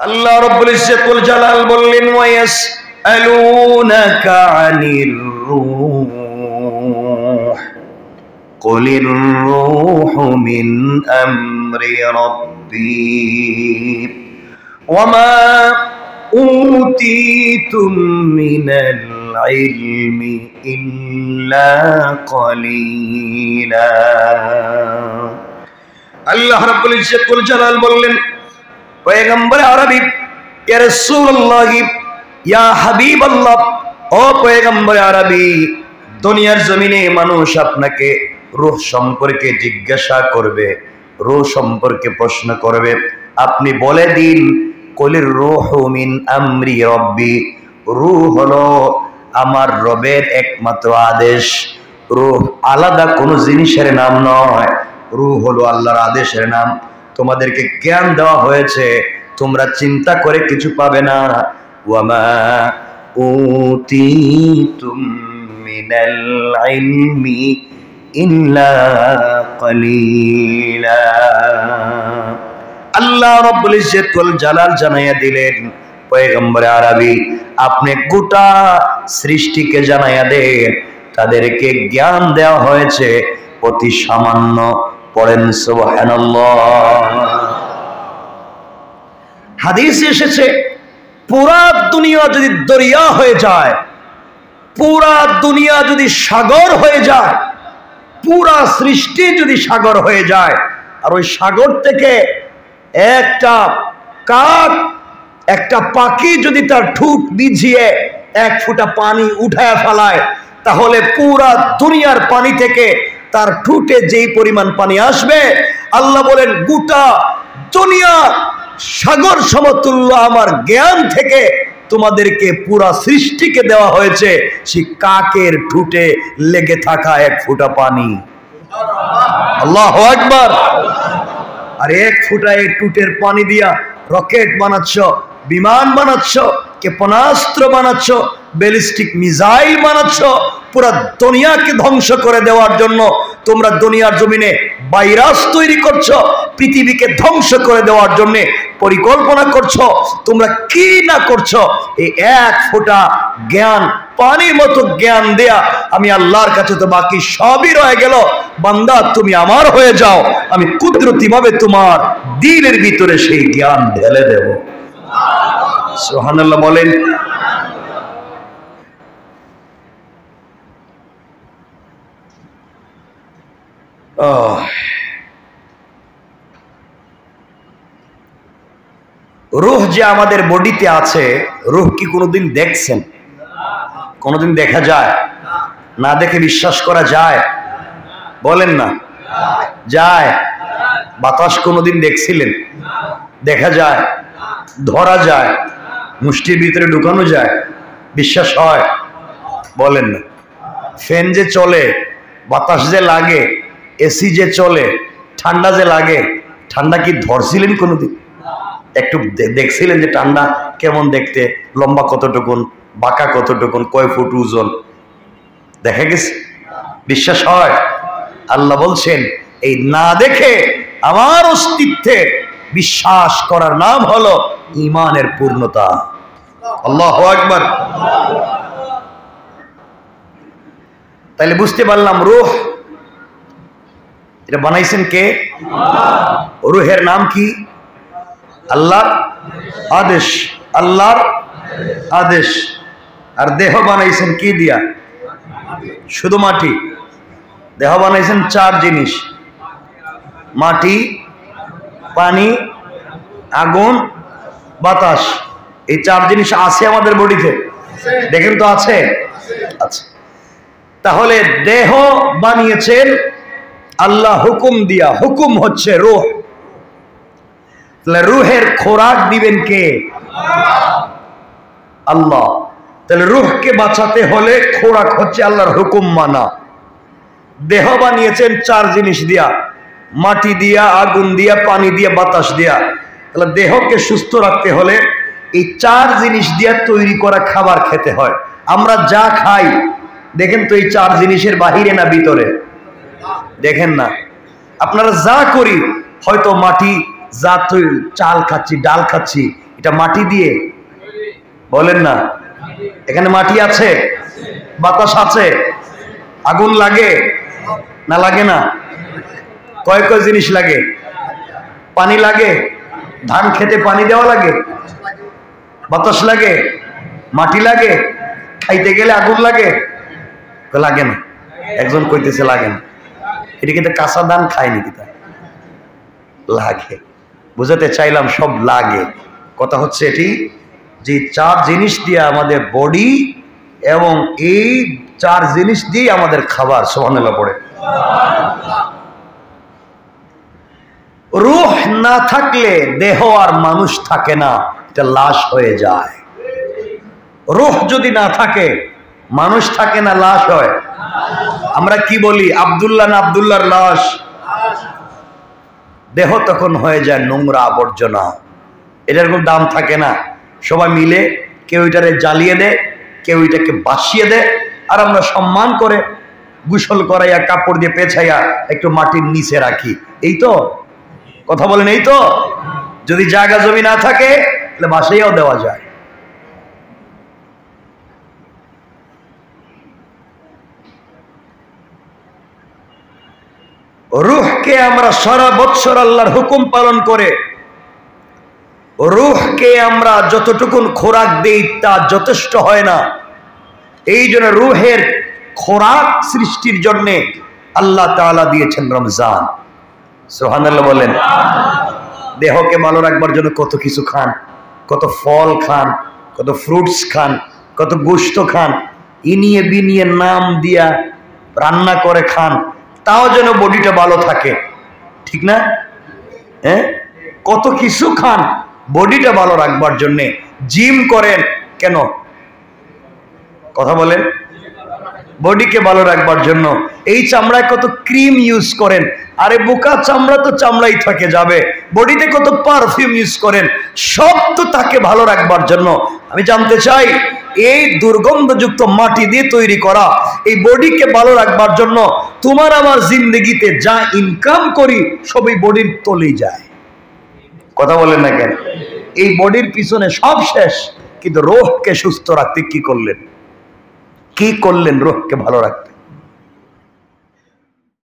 আল্লাহ রাব্বুল ইজ্জাতুল জালাল বললেন ওয়ায়াসআলুনাকা আনির রূহ কুলির রূহু মিন আমরি রাব্বি ওয়ামা উতীতুম মিনাল ইলমি ইল্লা কলিলা। আল্লাহ রাব্বুল ইজ্জাতুল জালাল বললেন পয়গম্বর আরবি ইয়া রাসূলুল্লাহ ইয়া হাবিবাল্লাহ, ও পয়গম্বর আরবি, দুনিয়ার জমিনে মানুষ আপনাকে রূহ সম্পর্কে জিজ্ঞাসা করবে, রূহ সম্পর্কে প্রশ্ন করবে, আপনি বলে দিন কুলির রূহু মিন আমরি রাব্বি, রূহ হলো আমার রবের একমাত্র আদেশ। রূহ আলাদা কোনো জিনিসের নাম নয়, রূহ হলো আল্লাহর আদেশের নাম। তোমাদেরকে জ্ঞান দেওয়া হয়েছে, তোমরা চিন্তা করে কিছু পাবে না। ওয়ামা উতীতুম মিনাল ইলমি ইল্লা কলিলা। আল্লাহ রাব্বুল ইজ্জাতুল জালাল জানাইয়া দিলেন পয়গম্বর আরবি, আপনি গোটা সৃষ্টিকে জানাইয়া দেন তাদেরকে জ্ঞান দেওয়া হয়েছে অতি সামান্য। পড়েন সুবহানাল্লাহ। হাদিসে এসেছে পুরা দুনিয়া যদি দরিয়া হয়ে যায়, পুরা দুনিয়া যদি সাগর হয়ে যায়, পুরা সৃষ্টি যদি সাগর হয়ে যায়, আর ওই সাগর থেকে একটা কাক, একটা পাখি যদি তার ঠোঁট বিছিয়ে এক ফোঁটা পানি উঠায় ফেলায়, তাহলে পুরা দুনিয়ার পানি থেকে তার ঠোঁটে যেই পরিমাণ পানি আসবে, আল্লাহ বলেন গোটা দুনিয়া সাগর সমতুল্য আমার জ্ঞান থেকে তোমাদেরকে পুরা সৃষ্টিকে দেওয়া হয়েছে সেই কাকের ঠোঁটে লেগে থাকা এক ফোঁটা পানি। আল্লাহু আকবার। আর এক ফোঁটা এই ঠোঁটের পানি দিয়া রকেট বানাচ্ছ, বিমান বানাচ্ছ, ক্ষেপণাস্ত্র বানাচ্ছ, ব্যালিস্টিক মিসাইল বানাচ্ছ, পুরা দুনিয়াকে ধ্বংস করে দেওয়ার জন্য তোমরা দুনিয়ার জমিনে ভাইরাস তৈরি করছো, পৃথিবীকে ধ্বংস করে দেওয়ার জন্য পরিকল্পনা করছো, তোমরা কি না করছো। এই এক ফোঁটা জ্ঞান, পানির মতো জ্ঞান দেয়া আমি আল্লাহর কাছে তো বাকি সবই রয়ে গেল। বান্দা তুমি আমার হয়ে যাও, আমি কুদরতি ভাবে তোমার দিলের ভিতরে সেই জ্ঞান ঢেলে দেব। সুবহানাল্লাহ বলেন। রূহ যে আমাদের বডিতে আছে, রূহ কি কোনোদিন দেখছেন? কোনোদিন দেখা যায়? না দেখে বিশ্বাস করা যায়? বলেন না। যায়? বাতাস কোনোদিন দেখছিলেন? দেখা যায়, ধরা যায়, মুষ্টির ভিতরে ঢুকানো যায়, বিশ্বাস হয়? বলেন না। ফ্যান যে চলে, বাতাস যে লাগে, এসি যে চলে, ঠান্ডা যে লাগে, ঠান্ডা কি ধরছিলেন কোনোদিন? একটু দেখছিলেন যে ঠান্ডা কেমন দেখতে, লম্বা কতটুকুন, বাঁকা কতটুকুন, কয় ফুট ওজন? দেখা গেছে? বিশ্বাস হয়? আল্লাহ বলছেন এই না দেখে আমার অস্তিত্বে বিশ্বাস করার নাম হলো ঈমানের পূর্ণতা। আল্লাহু আকবার। তাহলে বুঝতে পারলাম রূহ এটা বানাইছেন কে? রূহের নাম কি? আল্লাহর আদেশ, আল্লাহর আদেশ। আর দেহ বানাইছেন কি দিয়া? শুধু মাটি। দেহ বানাইছেন চার জিনিস: মাটি, পানি, আগুন, বাতাস। এই চার জিনিস আছে আমাদের বডিতে, দেখেন তো আছে? আচ্ছা, তাহলে দেহ বানিয়েছেন আল্লাহ হুকুম দিয়া, হুকুম হচ্ছে রূহ। তাহলে রূহের খোরাক দিবেন কে? আল্লাহ। তাহলে রূহকে বাঁচাতে হলে খোরাক হচ্ছে আল্লাহর হুকুম মানা। দেহ বানিয়েছেন চার জিনিস দিয়া, মাটি দিয়া, আগুন দিয়া, পানি দিয়া, বাতাস দিয়া। তাহলে দেহকে সুস্থ রাখতে হলে এই চার জিনিস দিয়া তৈরি করা খাবার খেতে হয়। আমরা যা খাই দেখেন তো এই চার জিনিসের বাহিরে না ভিতরে? দেখেন না। আপনারা যা করি, হয়তো মাটি যা চাল খাচ্ছি, ডাল খাচ্ছি, এটা মাটি দিয়ে, বলেন না? এখানে মাটি আছে, বাতাস আছে, আগুন লাগে না লাগে না? কয় কয় জিনিস লাগে? পানি লাগে, ধান খেতে পানি দেওয়া লাগে, বাতাস লাগে, মাটি লাগে, খাইতে গেলে আগুন লাগে, লাগে না? একজন কইতেছে লাগে না। এটা কিন্তু কাঁচা ধান খায় নাকি? তা লাগে। বুঝাতে চাইলাম সব লাগে। কথা হচ্ছে এটি যে চার জিনিস দিয়ে আমাদের বডি এবং এই চার জিনিস দিয়ে আমাদের খাবার। সুবহানাল্লাহ পড়ে। রূহ না থাকলে দেহ আর মানুষ থাকে না, এটা লাশ হয়ে যায়। রূহ যদি না থাকে মানুষ থাকে না, লাশ হয়। আমরা কি বলি? আব্দুল্লাহ না আব্দুল্লাহর লাশ। দেহ তখন হয়ে যায় নোংরা আবর্জনা, এটার কোনো দাম থাকে না। সবাই মিলে কেউ এটারে জ্বালিয়ে দেয়, কেউ এটাকে বাসিয়ে দেয়, আর আমরা সম্মান করে গোসল করাইয়া কাপড় দিয়ে পেছাইয়া একটু মাটির নিচে রাখি। এই তো কথা বলেন, এই তো। যদি জায়গা জমি না থাকে তাহলে বাসাইয়াও দেওয়া যায়। রূহকে আমরা সারা বৎসর আল্লাহর হুকুম পালন করে রূহকে আমরা যতটুকুন খোরাক দেই তা যথেষ্ট হয় না। এই জন্য রূহের খোরাক সৃষ্টির জন্য আল্লাহ তাআলা দিয়েছেন রমজান। সুবহানাল্লাহ বলেন। দেহকে ভালো রাখবার জন্য কত কিছু খান, কত ফল খান, কত ফ্রুটস খান, কত গোশত খান, ইনিয়ে বিনিয়ে নাম দিয়া রান্না করে খান, তাও যেন বডিটা ভালো থাকে। ঠিক না? হ্যাঁ, কত কিছু খান বডিটা ভালো রাখবার জন্যে। জিম করেন কেন? কথা বলেন। বডিকে ভালো রাখবার জন্য। এই চামড়ায় কত ক্রিম ইউজ করেন, আরে বোকা, চামড়া তো চামড়াই থাকে যাবে। বডিতে কত পারফিউম ইউজ করেন, সব তো তাকে ভালো রাখবার জন্য। আমি জানতে চাই, এই দুর্গন্ধযুক্ত মাটি দিয়ে তৈরি করা এই বডিকে ভালো রাখবার জন্য তোমার আমার জিন্দগিতে যা ইনকাম করি সবই বডির তলেই যায়। কথা বলেন না কেন? এই বডির পিছনে সব শেষ, কিন্তু রূহকে সুস্থ রাখতে কি করলেন? কি করলেন রূহকে ভালো রাখতে?